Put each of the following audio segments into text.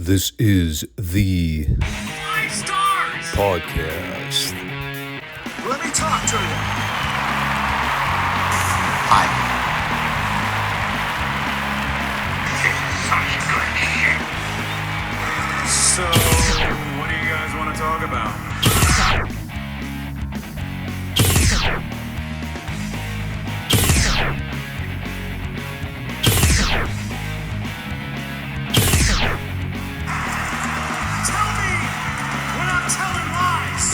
This is the Five Stars podcast. Let me talk to you. Hi. So, what do you guys want to talk about? Tell me we're not telling lies.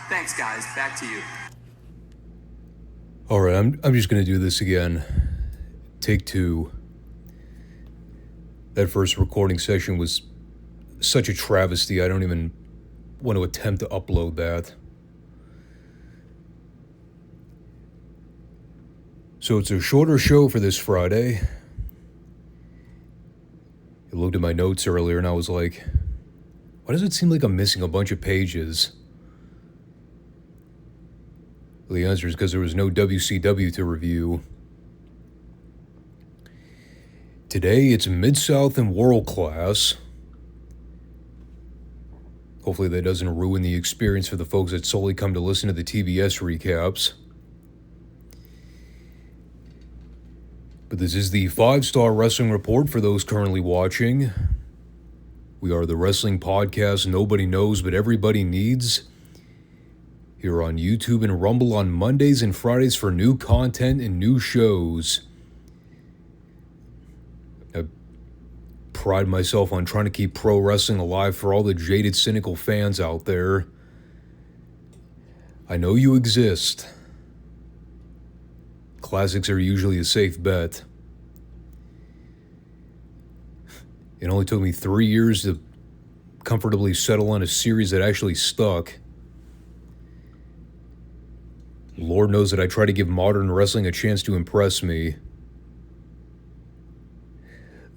Thanks, guys. Back to you. All right, I'm just going to do this again. Take two. That first recording session was such a travesty, I don't even want to attempt to upload that. So it's a shorter show for this Friday. I looked at my notes earlier and I was like, why does it seem like I'm missing a bunch of pages? Well, the answer is because there was no WCW to review. Today, it's Mid-South and World Class. Hopefully that doesn't ruin the experience for the folks that solely come to listen to the TBS recaps. But this is the Five Starr Wrestling Report for those currently watching. We are the wrestling podcast nobody knows but everybody needs. Here on YouTube and Rumble on Mondays and Fridays for new content and new shows. I pride myself on trying to keep pro wrestling alive for all the jaded, cynical fans out there. I know you exist. Classics are usually a safe bet. It only took me 3 years to comfortably settle on a series that actually stuck. Lord knows that I try to give modern wrestling a chance to impress me.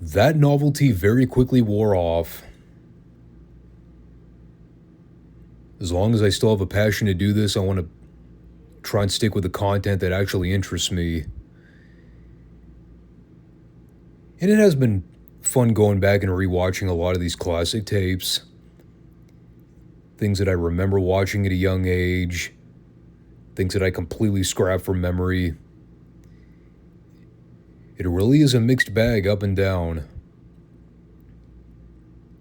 That novelty very quickly wore off. As long as I still have a passion to do this, I want to try and stick with the content that actually interests me. And it has been fun going back and rewatching a lot of these classic tapes. Things that I remember watching at a young age. Things that I completely scrapped from memory. It really is a mixed bag up and down.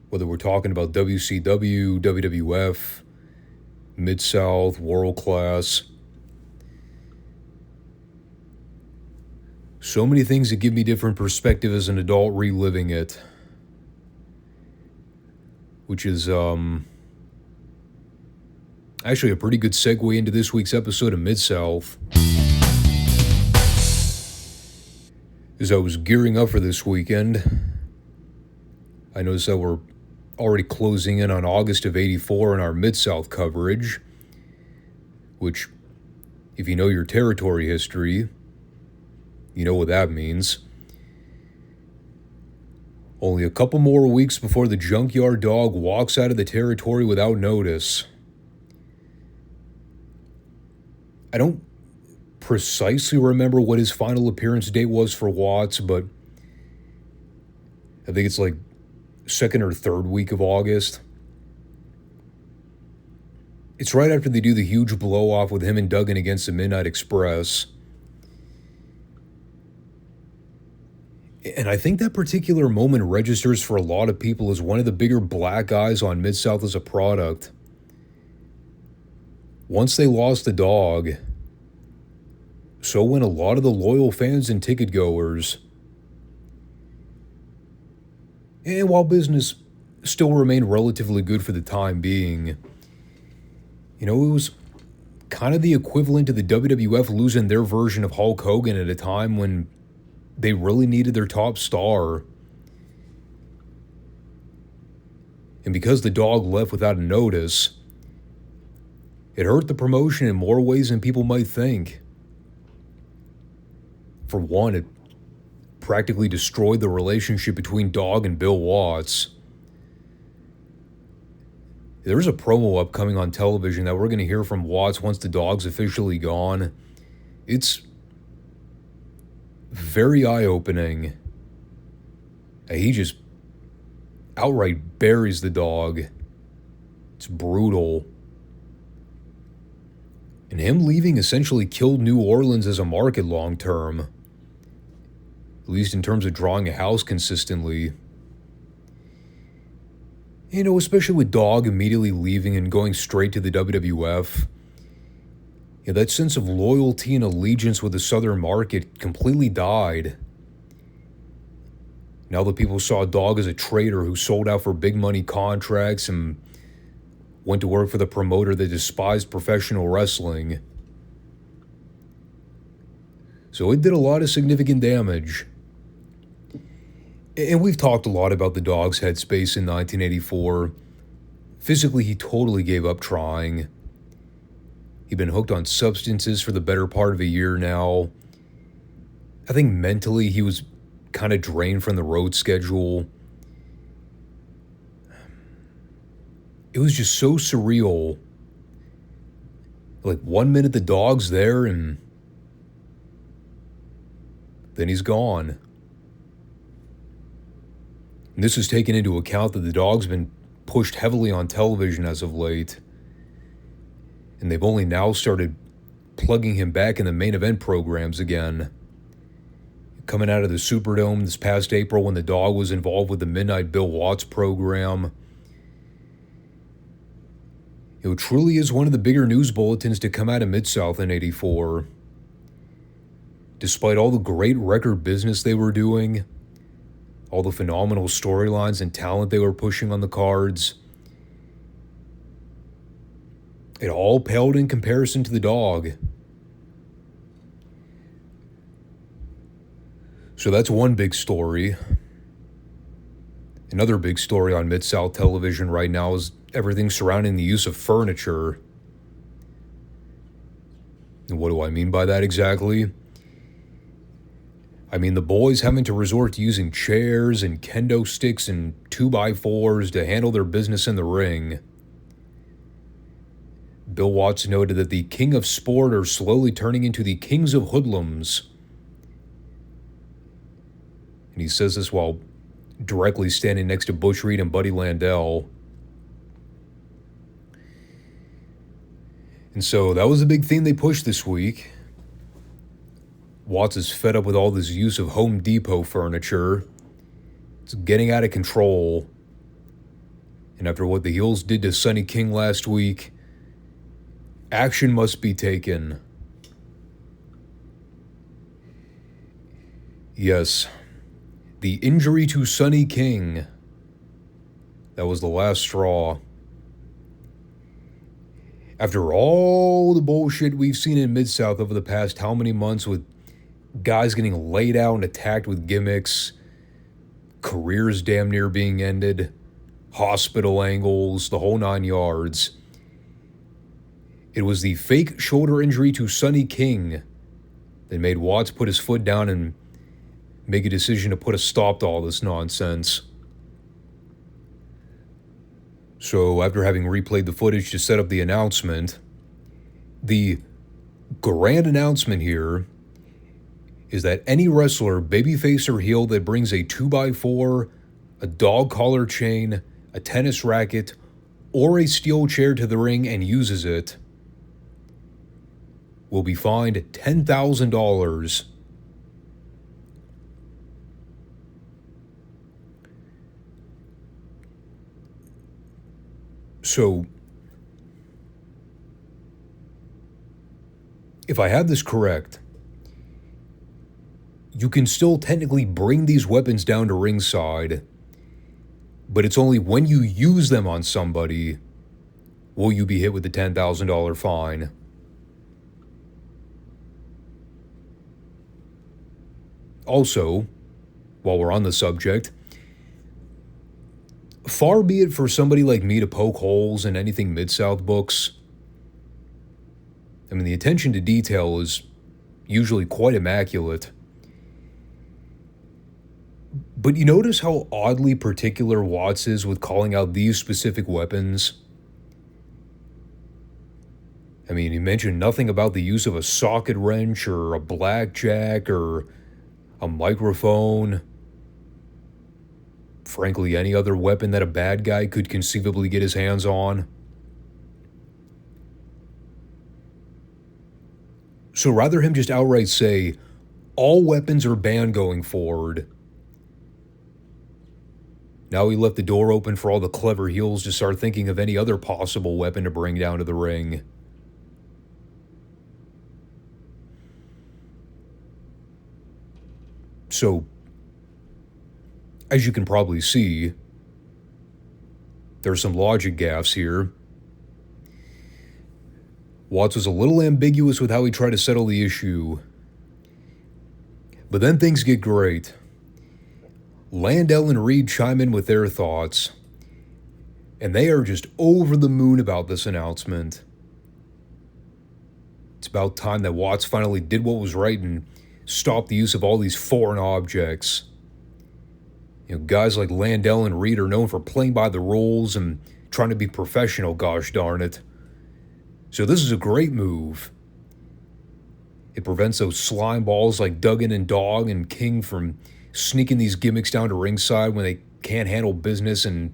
Whether we're talking about WCW, WWF, Mid-South, World Class. So many things that give me different perspective as an adult reliving it. Which is, actually a pretty good segue into this week's episode of Mid-South. As I was gearing up for this weekend, I noticed that we're already closing in on August of '84 in our Mid-South coverage, which, if you know your territory history, you know what that means. Only a couple more weeks before the Junkyard Dog walks out of the territory without notice. I don't precisely remember what his final appearance date was for Watts, but I think it's like second or third week of August. It's right after they do the huge blow-off with him and Duggan against the Midnight Express. And I think that particular moment registers for a lot of people as one of the bigger black eyes on Mid-South as a product. Once they lost the dog, so went a lot of the loyal fans and ticket goers. And while business still remained relatively good for the time being, you know, it was kind of the equivalent to the WWF losing their version of Hulk Hogan at a time when they really needed their top star. And because the dog left without a notice, it hurt the promotion in more ways than people might think. For one, it practically destroyed the relationship between Dog and Bill Watts. There's a promo upcoming on television that we're going to hear from Watts once the Dog's officially gone. It's very eye-opening. He just outright buries the dog. It's brutal. And him leaving essentially killed New Orleans as a market long term. At least in terms of drawing a house consistently. You know, especially with Dog immediately leaving and going straight to the WWF. Yeah, that sense of loyalty and allegiance with the Southern market completely died. Now that people saw Dog as a traitor who sold out for big money contracts and went to work for the promoter that despised professional wrestling. So it did a lot of significant damage. And we've talked a lot about the Dog's headspace in 1984. Physically, he totally gave up trying. He'd been hooked on substances for the better part of a year now. I think mentally he was kind of drained from the road schedule. It was just so surreal. Like 1 minute the Dog's there and then he's gone. And this is taken into account that the Dog's been pushed heavily on television as of late. And they've only now started plugging him back in the main event programs again. Coming out of the Superdome this past April when the Dog was involved with the Midnight Bill Watts program. It truly is one of the bigger news bulletins to come out of Mid-South in '84. Despite all the great record business they were doing, all the phenomenal storylines and talent they were pushing on the cards, it all paled in comparison to the Dog. So that's one big story. Another big story on Mid-South television right now is everything surrounding the use of furniture. And what do I mean by that exactly? I mean the boys having to resort to using chairs and kendo sticks and 2x4s to handle their business in the ring. Bill Watts noted that the king of sport are slowly turning into the kings of hoodlums. And he says this while directly standing next to Butch Reed and Buddy Landel. And so that was a big theme they pushed this week. Watts is fed up with all this use of Home Depot furniture. It's getting out of control. And after what the heels did to Sonny King last week, action must be taken. Yes, the injury to Sonny King. That was the last straw. After all the bullshit we've seen in Mid-South over the past how many months with guys getting laid out and attacked with gimmicks, careers damn near being ended, hospital angles, the whole 9 yards. It was the fake shoulder injury to Sonny King that made Watts put his foot down and make a decision to put a stop to all this nonsense. So after having replayed the footage to set up the announcement, the grand announcement here is that any wrestler, babyface or heel, that brings a 2x4, a dog collar chain, a tennis racket, or a steel chair to the ring and uses it will be fined $10,000. So, if I have this correct, you can still technically bring these weapons down to ringside, but it's only when you use them on somebody will you be hit with the $10,000 fine. Also, while we're on the subject, far be it for somebody like me to poke holes in anything Mid-South books. I mean, the attention to detail is usually quite immaculate. But you notice how oddly particular Watts is with calling out these specific weapons? I mean, he mentioned nothing about the use of a socket wrench or a blackjack or a microphone, frankly, any other weapon that a bad guy could conceivably get his hands on. So rather him just outright say, all weapons are banned going forward. Now he left the door open for all the clever heels to start thinking of any other possible weapon to bring down to the ring. So, as you can probably see, there's some logic gaffes here. Watts was a little ambiguous with how he tried to settle the issue. But then things get great. Landell and Reed chime in with their thoughts, and they are just over the moon about this announcement. It's about time that Watts finally did what was right and stopped the use of all these foreign objects. You know, guys like Landell and Reed are known for playing by the rules and trying to be professional, gosh darn it. So this is a great move. It prevents those slime balls like Duggan and Dog and King from sneaking these gimmicks down to ringside when they can't handle business, and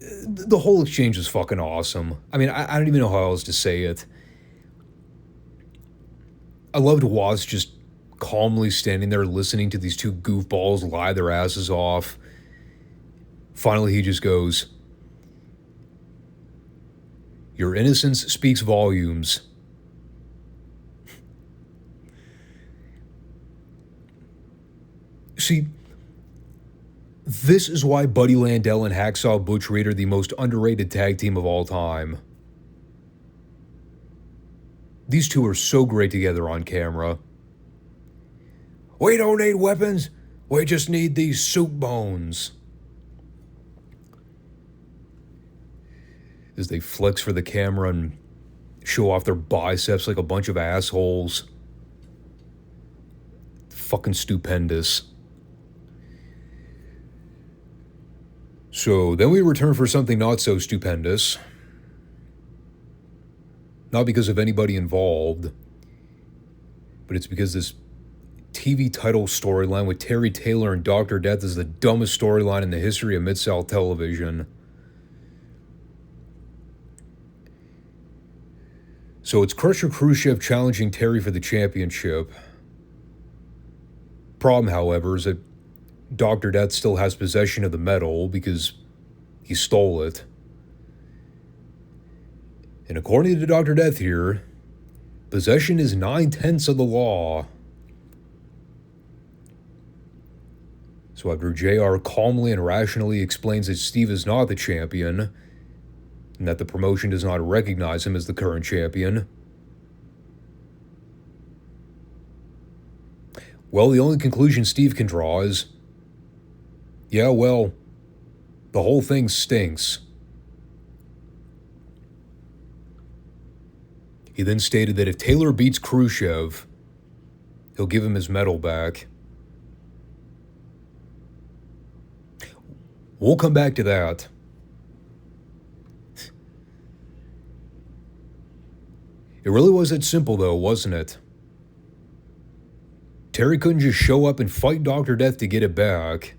the whole exchange is fucking awesome. I mean, I don't even know how else to say it. I loved Watts just calmly standing there listening to these two goofballs lie their asses off. Finally, he just goes, "Your innocence speaks volumes." See, this is why Buddy Landell and Hacksaw Butch Reed are the most underrated tag team of all time. These two are so great together on camera. We don't need weapons, we just need these soup bones. As they flex for the camera and show off their biceps like a bunch of assholes. Fucking stupendous. So then we return for something not so stupendous. Not because of anybody involved, but it's because this TV title storyline with Terry Taylor and Dr. Death is the dumbest storyline in the history of Mid-South television. So it's Crusher Khrushchev challenging Terry for the championship. Problem, however, is that Dr. Death still has possession of the medal because he stole it. And according to Dr. Death here, possession is 9/10 of the law. So after JR calmly and rationally explains that Steve is not the champion, and that the promotion does not recognize him as the current champion, well, the only conclusion Steve can draw is, yeah, well, the whole thing stinks. He then stated that if Taylor beats Khrushchev, he'll give him his medal back. We'll come back to that. It really was that simple, though, wasn't it? Terry couldn't just show up and fight Dr. Death to get it back.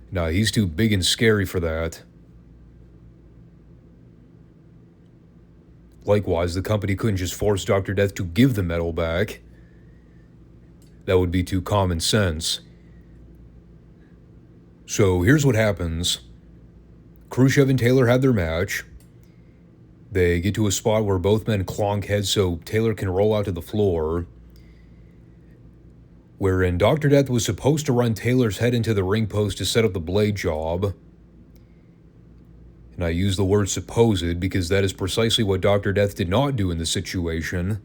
Nah, he's too big and scary for that. Likewise, the company couldn't just force Dr. Death to give the medal back. That would be too common sense. So here's what happens. Khrushchev and Taylor had their match. They get to a spot where both men clonk heads so Taylor can roll out to the floor, wherein Dr. Death was supposed to run Taylor's head into the ring post to set up the blade job. And I use the word supposed because that is precisely what Dr. Death did not do in this situation.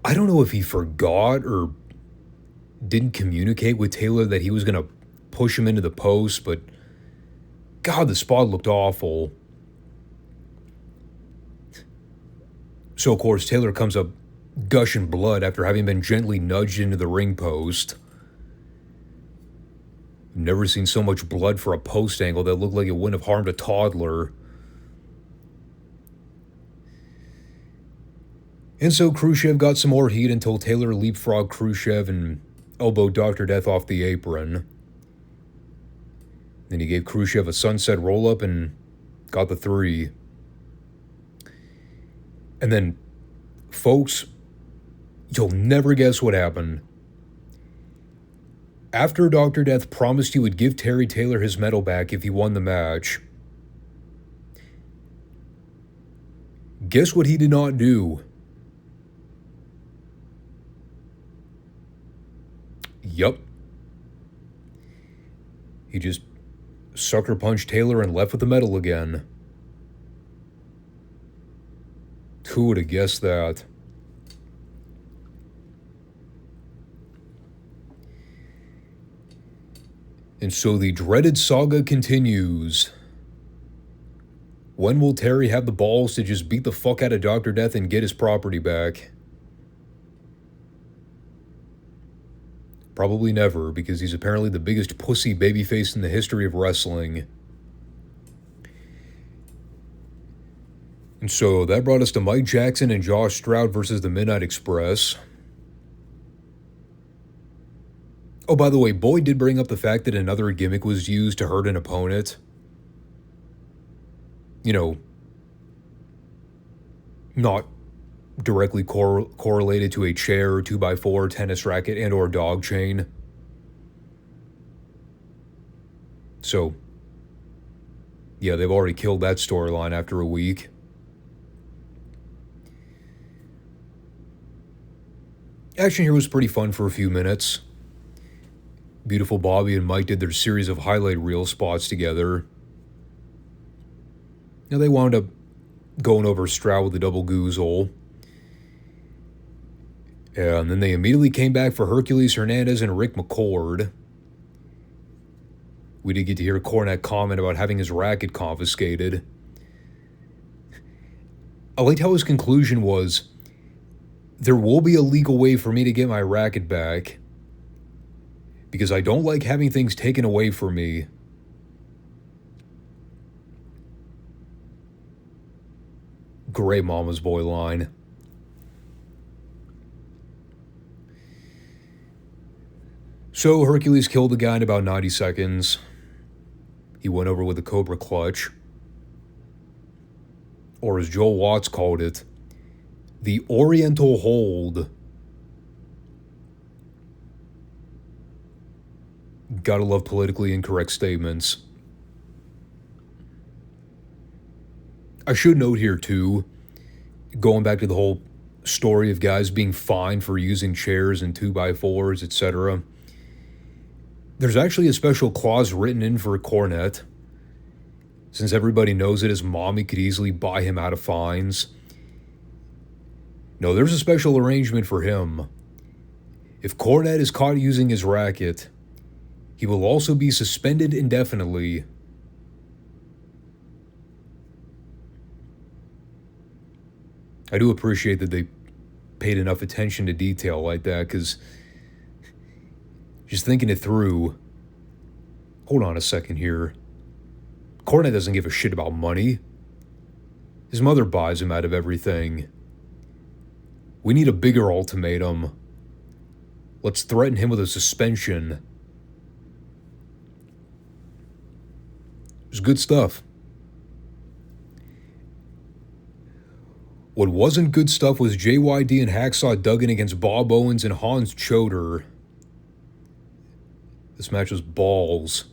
I don't know if he forgot or didn't communicate with Taylor that he was going to push him into the post, but God, the spot looked awful. So, of course, Taylor comes up gushing blood after having been gently nudged into the ring post. Never seen so much blood for a post angle that looked like it wouldn't have harmed a toddler. And so Khrushchev got some more heat until Taylor leapfrogged Khrushchev and elbowed Dr. Death off the apron. Then he gave Khrushchev a sunset roll-up and got the 3. And then, folks, you'll never guess what happened. After Dr. Death promised he would give Terry Taylor his medal back if he won the match, guess what he did not do? Yup. He just sucker punched Taylor and left with the medal again. Who would have guessed that? And so the dreaded saga continues. When will Terry have the balls to just beat the fuck out of Dr. Death and get his property back? Probably never, because he's apparently the biggest pussy babyface in the history of wrestling. And so that brought us to Mike Jackson and Josh Stroud versus the Midnight Express. Oh, by the way, Boyd did bring up the fact that another gimmick was used to hurt an opponent. You know, not directly correlated to a chair, 2x4, tennis racket, and or dog chain. So, yeah, they've already killed that storyline after a week. Action here was pretty fun for a few minutes. Beautiful Bobby and Mike did their series of highlight reel spots together. Now they wound up going over Stroud with a double goozle. And then they immediately came back for Hercules Hernandez and Rick McCord. We did get to hear Cornette comment about having his racket confiscated. I liked how his conclusion was, there will be a legal way for me to get my racket back, because I don't like having things taken away from me. Great mama's boy line. So Hercules killed the guy in about 90 seconds. He went over with a Cobra Clutch. Or as Joel Watts called it, the Oriental Hold. Gotta love politically incorrect statements. I should note here too, going back to the whole story of guys being fined for using chairs and 2x4s, etc. There's actually a special clause written in for Cornette. Since everybody knows that his mommy could easily buy him out of fines. No, there's a special arrangement for him. If Cornette is caught using his racket, he will also be suspended indefinitely. I do appreciate that they paid enough attention to detail like that, because just thinking it through, hold on a second here. Cornette doesn't give a shit about money. His mother buys him out of everything. We need a bigger ultimatum. Let's threaten him with a suspension. It was good stuff. What wasn't good stuff was JYD and Hacksaw Duggan against Bob Owens and Hans Choder. This match was balls.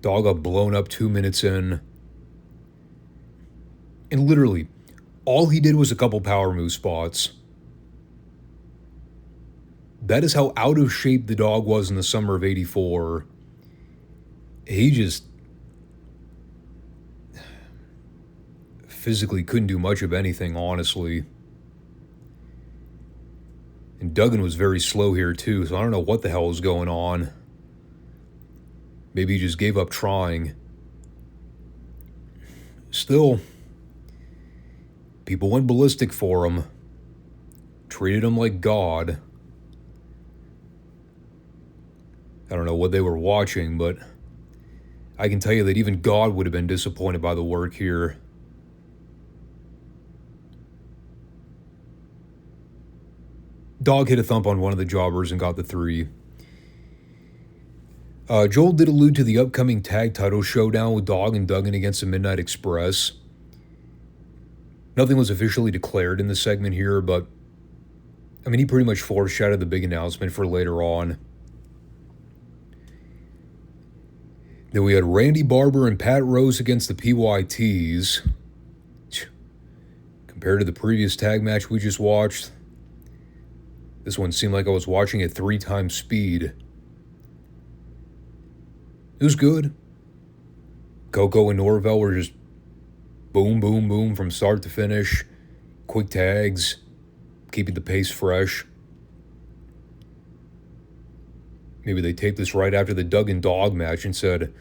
Dog got blown up 2 minutes in. And literally, all he did was a couple power move spots. That is how out of shape the dog was in the summer of '84. He just physically couldn't do much of anything, honestly. And Duggan was very slow here too, so I don't know what the hell was going on. Maybe he just gave up trying. Still, people went ballistic for him. Treated him like God. I don't know what they were watching, but I can tell you that even God would have been disappointed by the work here. Dog hit a thump on one of the jobbers and got the 3. Joel did allude to the upcoming tag title showdown with Dog and Duggan against the Midnight Express. Nothing was officially declared in the segment here, but I mean, he pretty much foreshadowed the big announcement for later on. Then we had Randy Barber and Pat Rose against the PYTs. Compared to the previous tag match we just watched, this one seemed like I was watching at 3 times speed. It was good. Coco and Norvell were just boom, boom, boom from start to finish. Quick tags, keeping the pace fresh. Maybe they taped this right after the Duggan Dog match and said,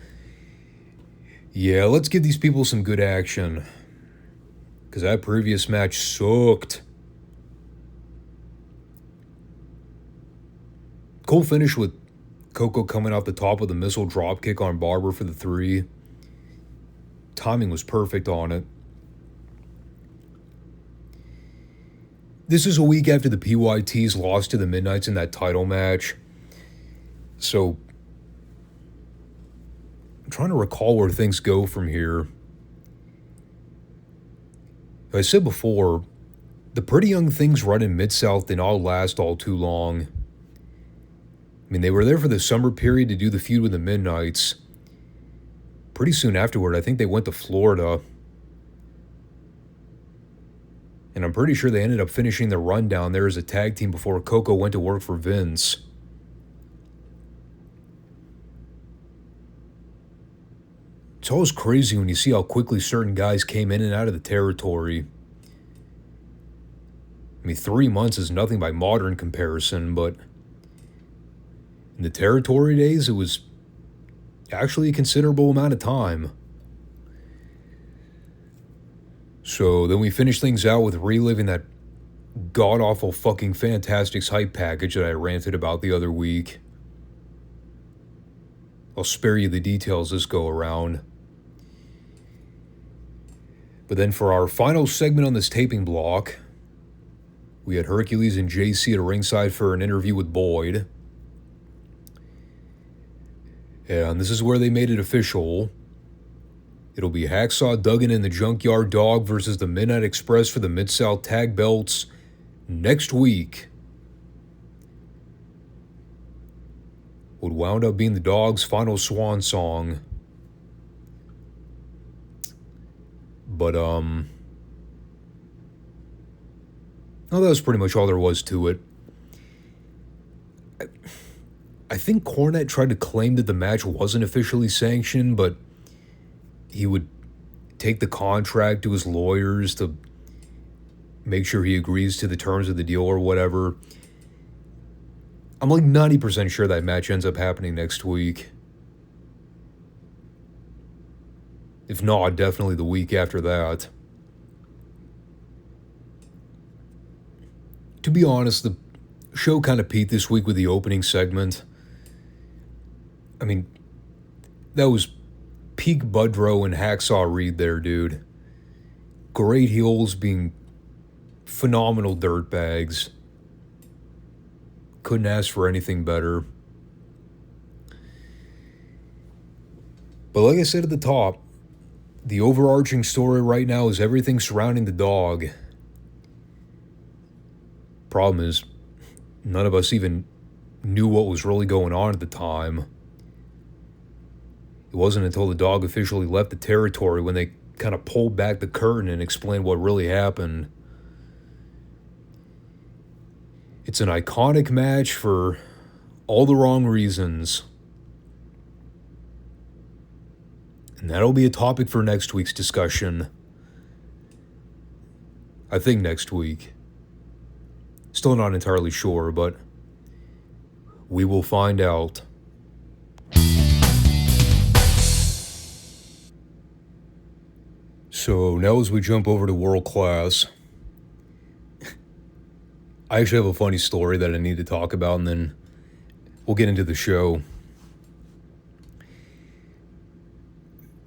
yeah, let's give these people some good action. Because that previous match sucked. Cool finish with Coco coming off the top with a missile dropkick on Barber for the 3. Timing was perfect on it. This is a week after the PYTs lost to the Midnights in that title match. So, I'm trying to recall where things go from here. As I said before, the Pretty Young Things run in Mid-South did not last all too long. I mean, they were there for the summer period to do the feud with the Midnights. Pretty soon afterward, I think they went to Florida. And I'm pretty sure they ended up finishing their run down there as a tag team before Coco went to work for Vince. It's always crazy when you see how quickly certain guys came in and out of the territory. I mean, 3 months is nothing by modern comparison, but in the territory days, it was actually a considerable amount of time. So then we finished things out with reliving that god-awful fucking Fantastics hype package that I ranted about the other week. I'll spare you the details this go around. But then for our final segment on this taping block, we had Hercules and JC at ringside for an interview with Boyd. And this is where they made it official. It'll be Hacksaw Duggan and the Junkyard Dog versus the Midnight Express for the Mid-South Tag Belts next week. What wound up being the Dog's final swan song. But, oh, that was pretty much all there was to it. I think Cornette tried to claim that the match wasn't officially sanctioned, but he would take the contract to his lawyers to make sure he agrees to the terms of the deal or whatever. I'm like 90% sure that match ends up happening next week. If not, definitely the week after that. To be honest, the show kind of peaked this week with the opening segment. I mean, that was peak Budrow and Hacksaw Reed there, dude. Great heels being phenomenal dirtbags. Couldn't ask for anything better. But like I said at the top, the overarching story right now is everything surrounding the Dog. Problem is, none of us even knew what was really going on at the time. It wasn't until the Dog officially left the territory when they kind of pulled back the curtain and explained what really happened. It's an iconic match for all the wrong reasons. And that'll be a topic for next week's discussion. I think next week. Still not entirely sure, but we will find out. So now as we jump over to World Class, I actually have a funny story that I need to talk about, and then we'll get into the show.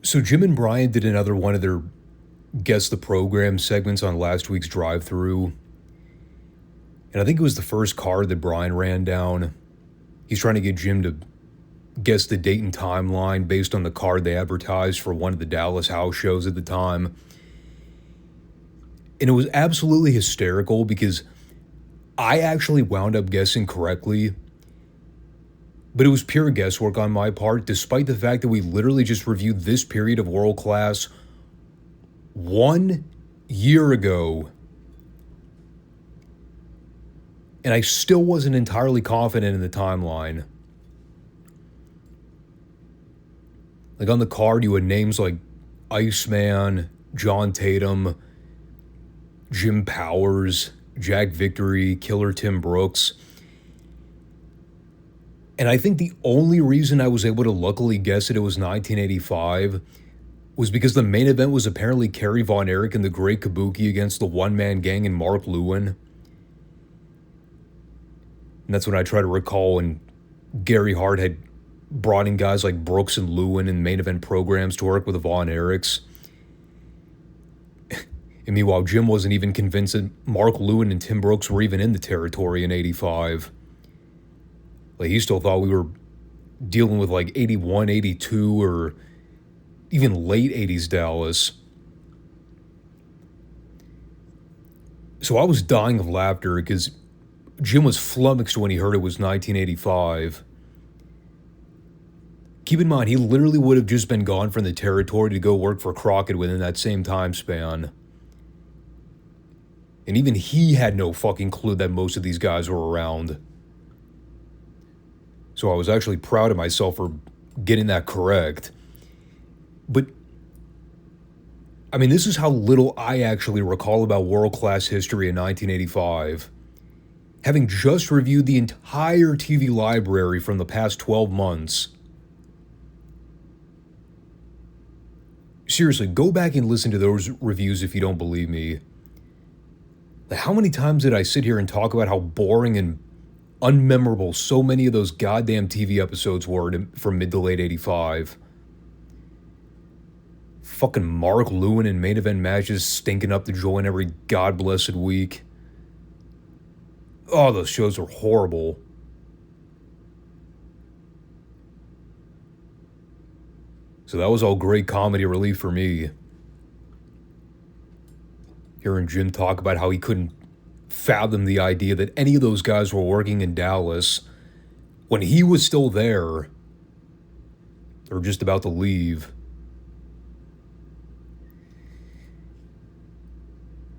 So Jim and Brian did another one of their Guess the Program segments on last week's drive-thru. And And I think it was the first card that Brian ran down. He's trying to get Jim to guess the date and timeline based on the card they advertised for one of the Dallas house shows at the time. And it was absolutely hysterical because I actually wound up guessing correctly. But it was pure guesswork on my part, despite the fact that we literally just reviewed this period of World Class 1 year ago. And I still wasn't entirely confident in the timeline. Like on the card, you had names like Iceman, John Tatum, Jim Powers, Jack Victory, Killer Tim Brooks. And I think the only reason I was able to luckily guess that it was 1985 was because the main event was apparently Kerry Von Erich and the Great Kabuki against the One Man Gang and Mark Lewin. And that's when I try to recall when Gary Hart had brought in guys like Brooks and Lewin in main event programs to work with the Von Erichs. And meanwhile, Jim wasn't even convinced that Mark Lewin and Tim Brooks were even in the territory in 85. Like, he still thought we were dealing with like 81, 82, or even late 80s Dallas. So I was dying of laughter because Jim was flummoxed when he heard it was 1985. Keep in mind, he literally would have just been gone from the territory to go work for Crockett within that same time span. And even he had no fucking clue that most of these guys were around. So I was actually proud of myself for getting that correct. But, I mean, this is how little I actually recall about world-class history in 1985. Having just reviewed the entire TV library from the past 12 months. Seriously, go back and listen to those reviews if you don't believe me. How many times did I sit here and talk about how boring and unmemorable so many of those goddamn TV episodes were from mid to late 85? Fucking Mark Lewin in main event matches stinking up the joint every god-blessed week. Oh, those shows were horrible. So that was all great comedy relief for me. Hearing Jim talk about how he couldn't fathom the idea that any of those guys were working in Dallas when he was still there or just about to leave.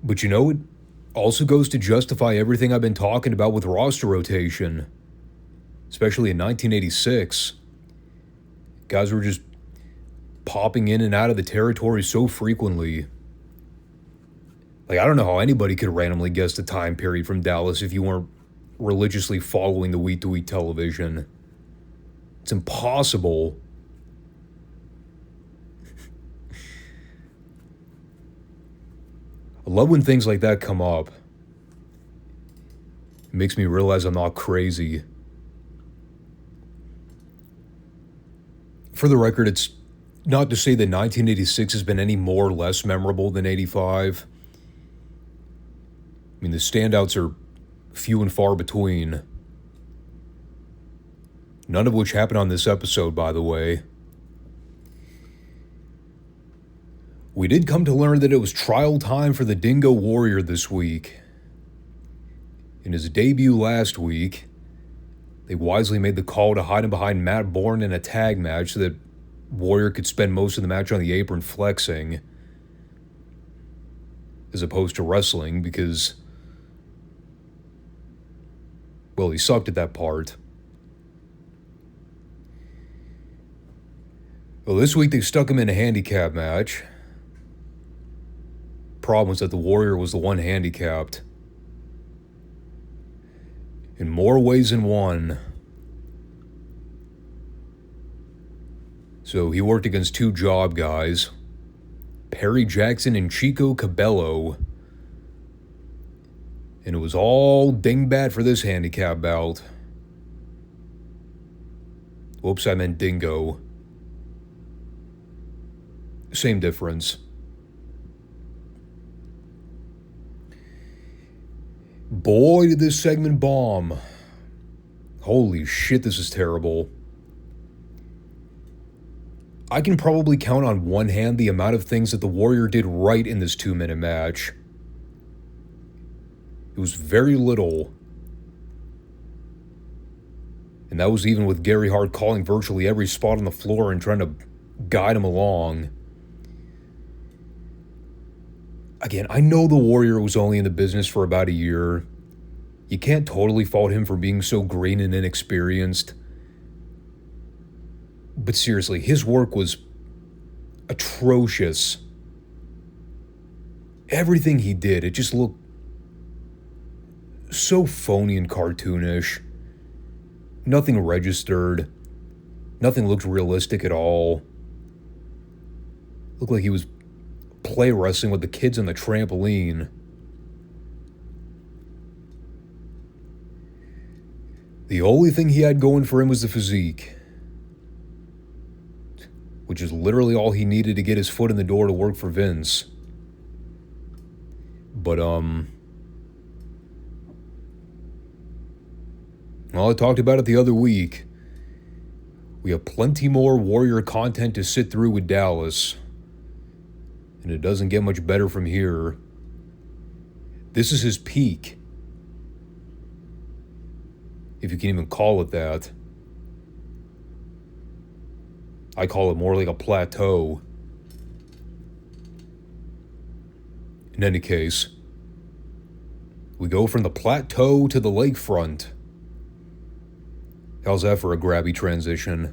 But you know, it also goes to justify everything I've been talking about with roster rotation, especially in 1986. Guys were just popping in and out of the territory so frequently. Like, I don't know how anybody could randomly guess the time period from Dallas if you weren't religiously following the week-to-week television. It's impossible. I love when things like that come up. It makes me realize I'm not crazy. For the record, it's not to say that 1986 has been any more or less memorable than 85. I mean, the standouts are few and far between. None of which happened on this episode, by the way. We did come to learn that it was trial time for the Dingo Warrior this week. In his debut last week, they wisely made the call to hide him behind Matt Bourne in a tag match so that Warrior could spend most of the match on the apron flexing, as opposed to wrestling, because, well, he sucked at that part. Well, this week they stuck him in a handicap match. Problem was that the Warrior was the one handicapped. In more ways than one. So he worked against two job guys, Perry Jackson and Chico Cabello. And it was all dingbat for this handicap bout. Whoops, I meant Dingo. Same difference. boy, did this segment bomb. Holy shit, this is terrible. I can probably count on one hand the amount of things that the Warrior did right in this 2-minute match. It was very little. And that was even with Gary Hart calling virtually every spot on the floor and trying to guide him along. Again, I know the Warrior was only in the business for about a year. You can't totally fault him for being so green and inexperienced. But seriously, his work was atrocious. Everything he did, it just looked so phony and cartoonish. Nothing registered. Nothing looked realistic at all. Looked like he was play wrestling with the kids on the trampoline. The only thing he had going for him was the physique, which is literally all he needed to get his foot in the door to work for Vince. But, well, I talked about it the other week. We have plenty more Warrior content to sit through with Dallas. And it doesn't get much better from here. This is his peak, if you can even call it that. I call it more like a plateau. In any case, we go from the plateau to the lakefront. How's that for a grabby transition?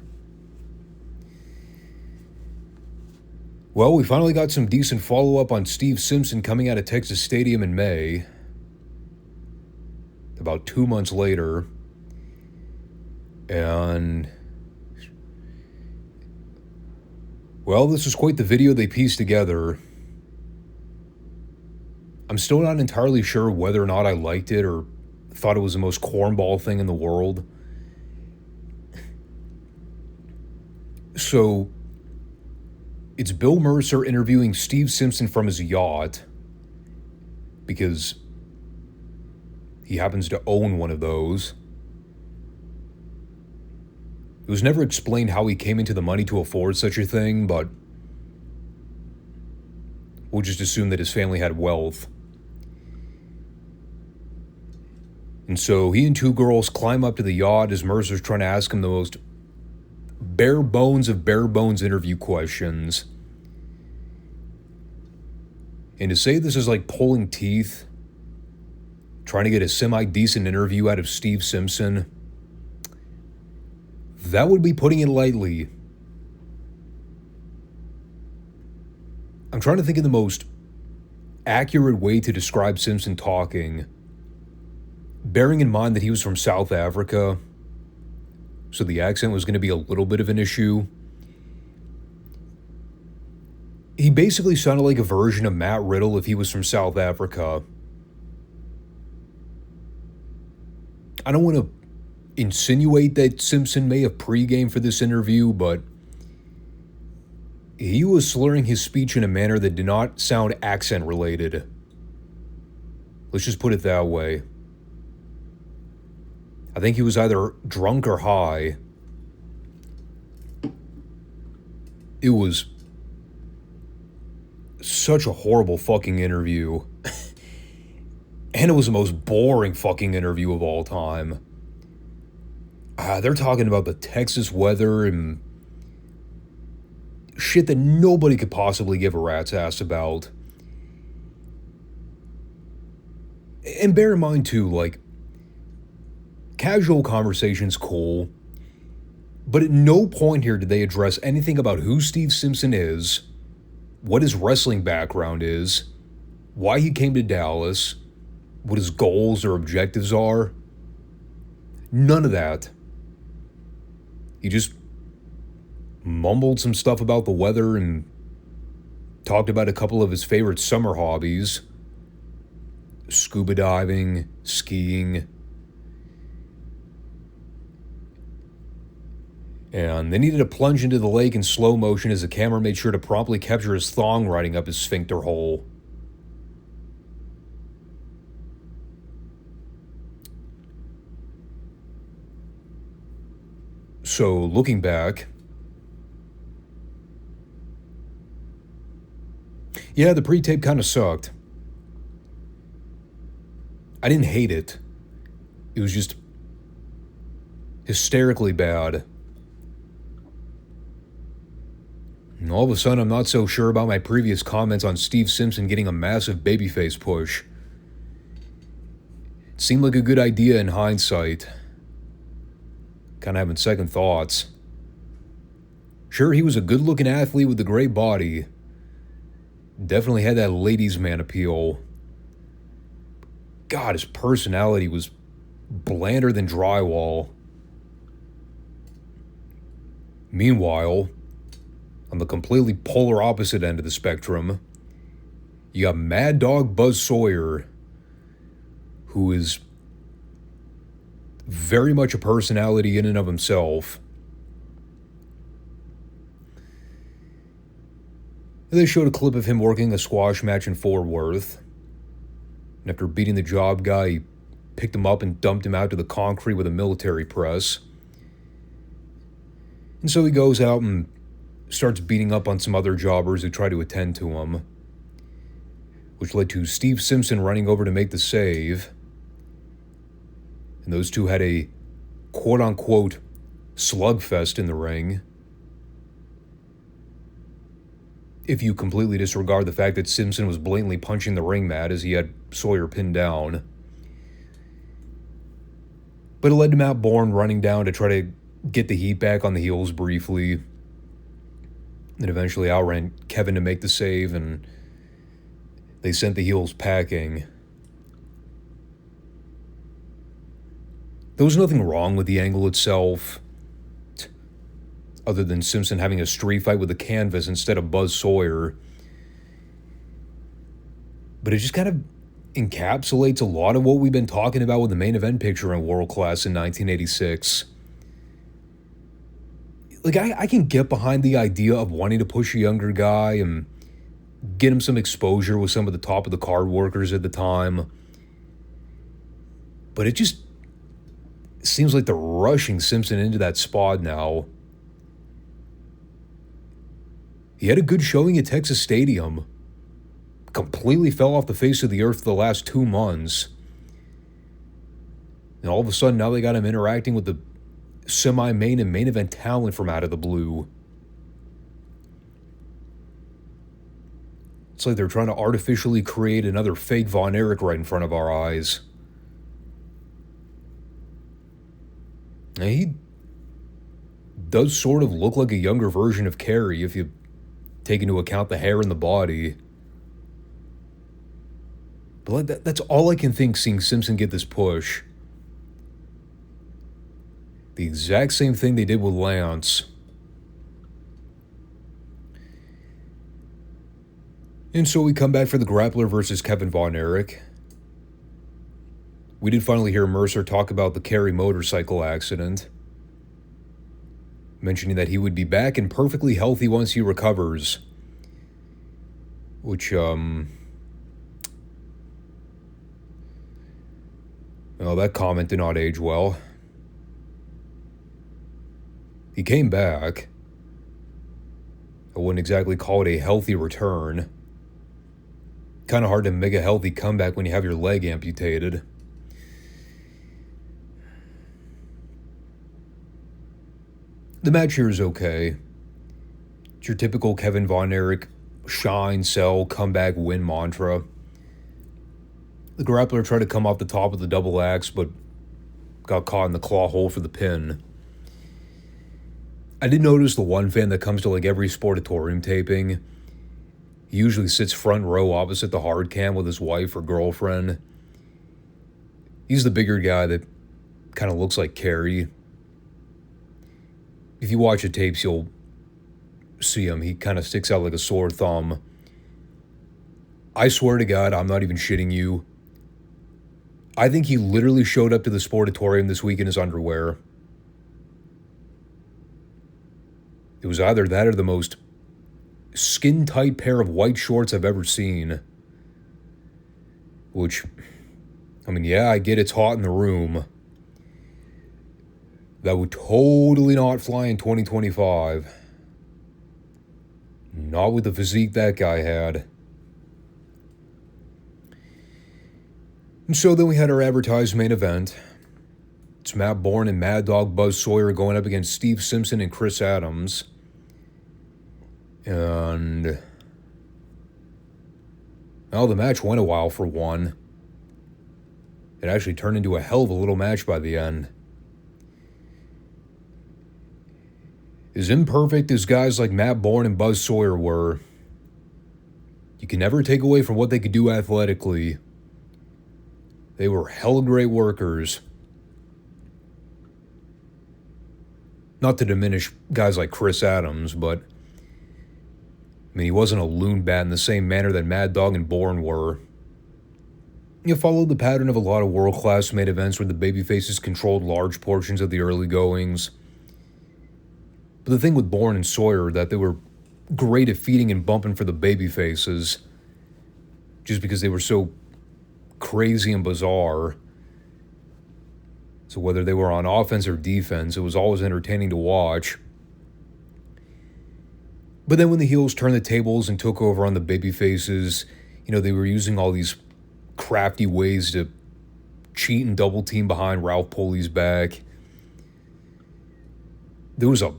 Well, we finally got some decent follow-up on Steve Simpson coming out of Texas Stadium in May. About 2 months later. And, well, this was quite the video they pieced together. I'm still not entirely sure whether or not I liked it or thought it was the most cornball thing in the world. So, it's Bill Mercer interviewing Steve Simpson from his yacht, because he happens to own one of those. It was never explained how he came into the money to afford such a thing, but we'll just assume that his family had wealth. And so he and two girls climb up to the yacht as Mercer's trying to ask him the most bare bones of bare bones interview questions. And to say this is like pulling teeth, trying to get a semi-decent interview out of Steve Simpson, that would be putting it lightly. I'm trying to think of the most accurate way to describe Simpson talking, bearing in mind that he was from South Africa, so the accent was going to be a little bit of an issue. He basically sounded like a version of Matt Riddle if he was from South Africa. I don't want to insinuate that Simpson may have pre-gamed for this interview, but he was slurring his speech in a manner that did not sound accent-related. Let's just put it that way. I think he was either drunk or high. It was such a horrible fucking interview. And it was the most boring fucking interview of all time. They're talking about the Texas weather and shit that nobody could possibly give a rat's ass about. And bear in mind too, like, casual conversation's cool, but at no point here did they address anything about who Steve Simpson is, what his wrestling background is, why he came to Dallas, what his goals or objectives are. None of that. He just mumbled some stuff about the weather and talked about a couple of his favorite summer hobbies: scuba diving, skiing. And they needed to plunge into the lake in slow motion as the camera made sure to promptly capture his thong riding up his sphincter hole. So, looking back, yeah, the pre-tape kind of sucked. I didn't hate it. It was just hysterically bad. And all of a sudden, I'm not so sure about my previous comments on Steve Simpson getting a massive babyface push. It seemed like a good idea in hindsight. Kind of having second thoughts. Sure, he was a good-looking athlete with a great body. Definitely had that ladies' man appeal. God, his personality was blander than drywall. Meanwhile, on the completely polar opposite end of the spectrum, you got Mad Dog Buzz Sawyer, who is very much a personality in and of himself. They showed a clip of him working a squash match in Fort Worth. And after beating the job guy, he picked him up and dumped him out to the concrete with a military press. And so he goes out and starts beating up on some other jobbers who try to attend to him, which led to Steve Simpson running over to make the save. And those two had a quote-unquote slugfest in the ring. If you completely disregard the fact that Simpson was blatantly punching the ring mat as he had Sawyer pinned down. But it led to Matt Bourne running down to try to get the heat back on the heels briefly. Then eventually outran Kevin to make the save, and they sent the heels packing. There was nothing wrong with the angle itself, other than Simpson having a street fight with a canvas instead of Buzz Sawyer. But it just kind of encapsulates a lot of what we've been talking about with the main event picture in World Class in 1986. Like, I can get behind the idea of wanting to push a younger guy and get him some exposure with some of the top of the card workers at the time. But it just seems like they're rushing Simpson into that spot now. He had a good showing at Texas Stadium. Completely fell off the face of the earth for the last 2 months. And all of a sudden, now they got him interacting with the semi-main and main event talent from out of the blue. It's like they're trying to artificially create another fake Von Erich right in front of our eyes. And he does sort of look like a younger version of Kerry if you take into account the hair and the body. But that's all I can think seeing Simpson get this push. The exact same thing they did with Lance. And so we come back for the Grappler versus Kevin Von Erich. We did finally hear Mercer talk about the Kerry motorcycle accident, mentioning that he would be back and perfectly healthy once he recovers. Which, well, that comment did not age well. He came back. I wouldn't exactly call it a healthy return. Kind of hard to make a healthy comeback when you have your leg amputated. The match here is okay. It's your typical Kevin Von Erich shine, sell, comeback, win mantra. The Grappler tried to come off the top of the double axe, but got caught in the claw hole for the pin. I did notice the one fan that comes to like every Sportatorium taping. He usually sits front row opposite the hard cam with his wife or girlfriend. He's the bigger guy that kind of looks like Kerry. If you watch the tapes, you'll see him. He kind of sticks out like a sore thumb. I swear to God, I'm not even shitting you. I think he literally showed up to the Sportatorium this week in his underwear. It was either that or the most skin-tight pair of white shorts I've ever seen. Which, I mean, yeah, I get it's hot in the room. That would totally not fly in 2025. Not with the physique that guy had. And so then we had our advertised main event. It's Matt Bourne and Mad Dog Buzz Sawyer going up against Steve Simpson and Chris Adams. And well, the match went a while for one. It actually turned into a hell of a little match by the end. As imperfect as guys like Matt Bourne and Buzz Sawyer were, you can never take away from what they could do athletically. They were hella great workers. Not to diminish guys like Chris Adams, but I mean, he wasn't a loon bat in the same manner that Mad Dog and Bourne were. You followed the pattern of a lot of world-class main events where the babyfaces controlled large portions of the early goings. But the thing with Bourne and Sawyer, that they were great at feeding and bumping for the babyfaces, just because they were so crazy and bizarre. So whether they were on offense or defense, it was always entertaining to watch. But then when the heels turned the tables and took over on the babyfaces, they were using all these crafty ways to cheat and double team behind Ralph Poley's back. There was a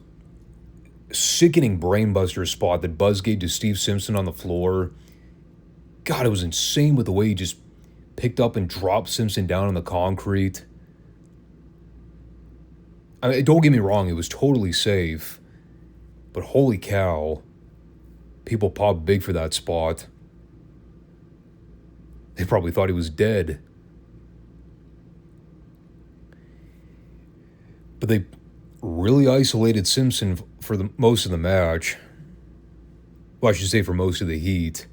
sickening brainbuster spot that Buzz gave to Steve Simpson on the floor. God, it was insane with the way he just picked up and dropped Simpson down on the concrete. I mean, don't get me wrong, it was totally safe. But holy cow, people popped big for that spot. They probably thought he was dead. But they really isolated Simpson for most of the match. Well, I should say for most of the heat.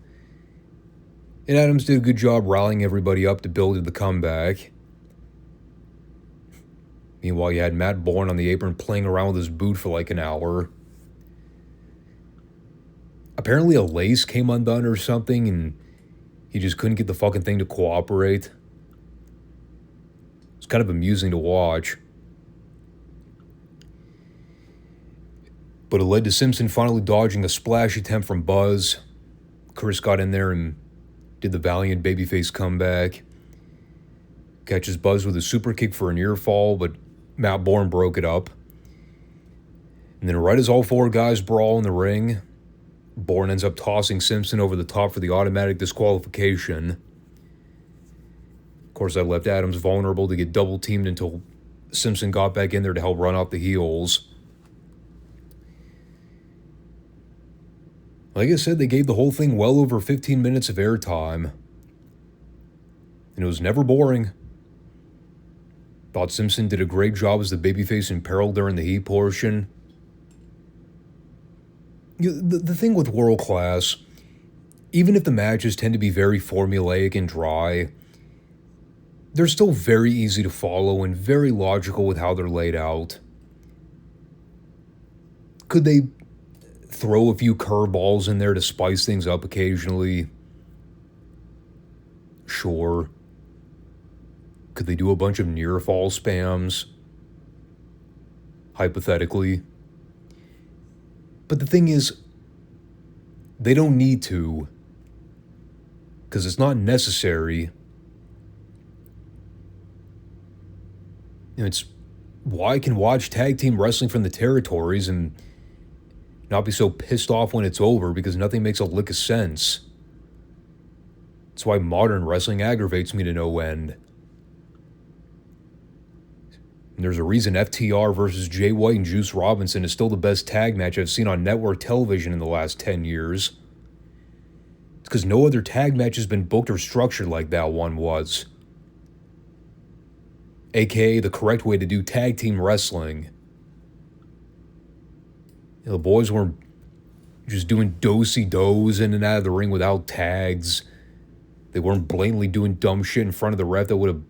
And Adams did a good job rallying everybody up to build to the comeback. Meanwhile, you had Matt Bourne on the apron playing around with his boot for like an hour. Apparently a lace came undone or something, and he just couldn't get the fucking thing to cooperate. It's kind of amusing to watch. But it led to Simpson finally dodging a splash attempt from Buzz. Chris got in there and did the valiant babyface comeback. Catches Buzz with a super kick for a near fall, but Matt Bourne broke it up. And then right as all four guys brawl in the ring, Bourne ends up tossing Simpson over the top for the automatic disqualification. Of course, that left Adams vulnerable to get double teamed until Simpson got back in there to help run off the heels. Like I said, they gave the whole thing well over 15 minutes of airtime. And it was never boring. Thought Simpson did a great job as the babyface in peril during the heat portion. The thing with World Class, even if the matches tend to be very formulaic and dry, they're still very easy to follow and very logical with how they're laid out. Could they throw a few curveballs in there to spice things up occasionally? Sure. Could they do a bunch of near fall spams? Hypothetically. But the thing is, they don't need to, because it's not necessary. It's why I can watch tag team wrestling from the territories and not be so pissed off when it's over, because nothing makes a lick of sense. That's why modern wrestling aggravates me to no end. And there's a reason FTR versus Jay White and Juice Robinson is still the best tag match I've seen on network television in the last 10 years. It's because no other tag match has been booked or structured like that one was. AKA the correct way to do tag team wrestling. The boys weren't just doing do-si-dos in and out of the ring without tags. They weren't blatantly doing dumb shit in front of the ref that would have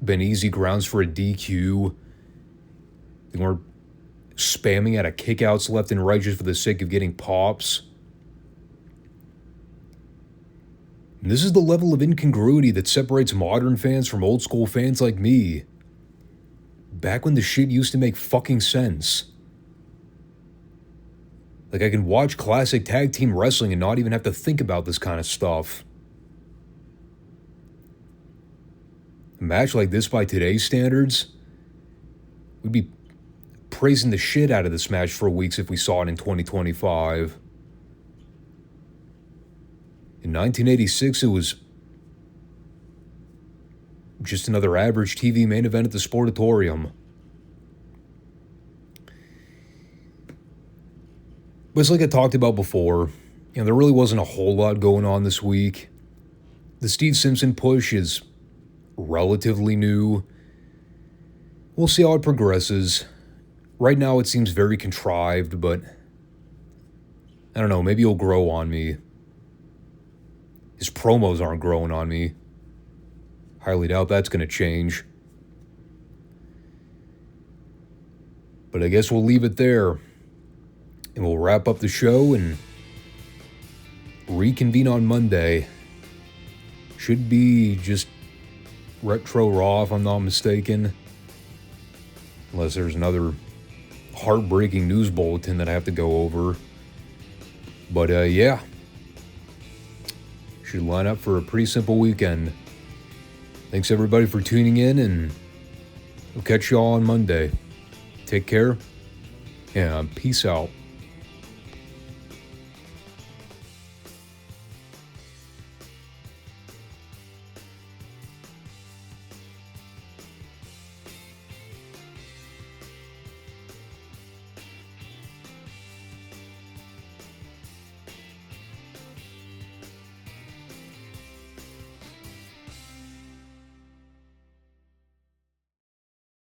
been easy grounds for a DQ. They weren't spamming out of kickouts left and right just for the sake of getting pops. And this is the level of incongruity that separates modern fans from old school fans like me. Back when the shit used to make fucking sense. Like, I can watch classic tag team wrestling and not even have to think about this kind of stuff. A match like this by today's standards, we'd be praising the shit out of this match for weeks if we saw it in 2025. In 1986, it was just another average TV main event at the Sportatorium. But it's like I talked about before, there really wasn't a whole lot going on this week. The Steve Simpson push is relatively new. We'll see how it progresses. Right now it seems very contrived, but I don't know, maybe he'll grow on me. His promos aren't growing on me. Highly doubt that's going to change. But I guess we'll leave it there. And we'll wrap up the show and reconvene on Monday. Should be just Retro Raw, if I'm not mistaken. Unless there's another heartbreaking news bulletin that I have to go over. But yeah. Should line up for a pretty simple weekend. Thanks everybody for tuning in, and we'll catch y'all on Monday. Take care, and peace out.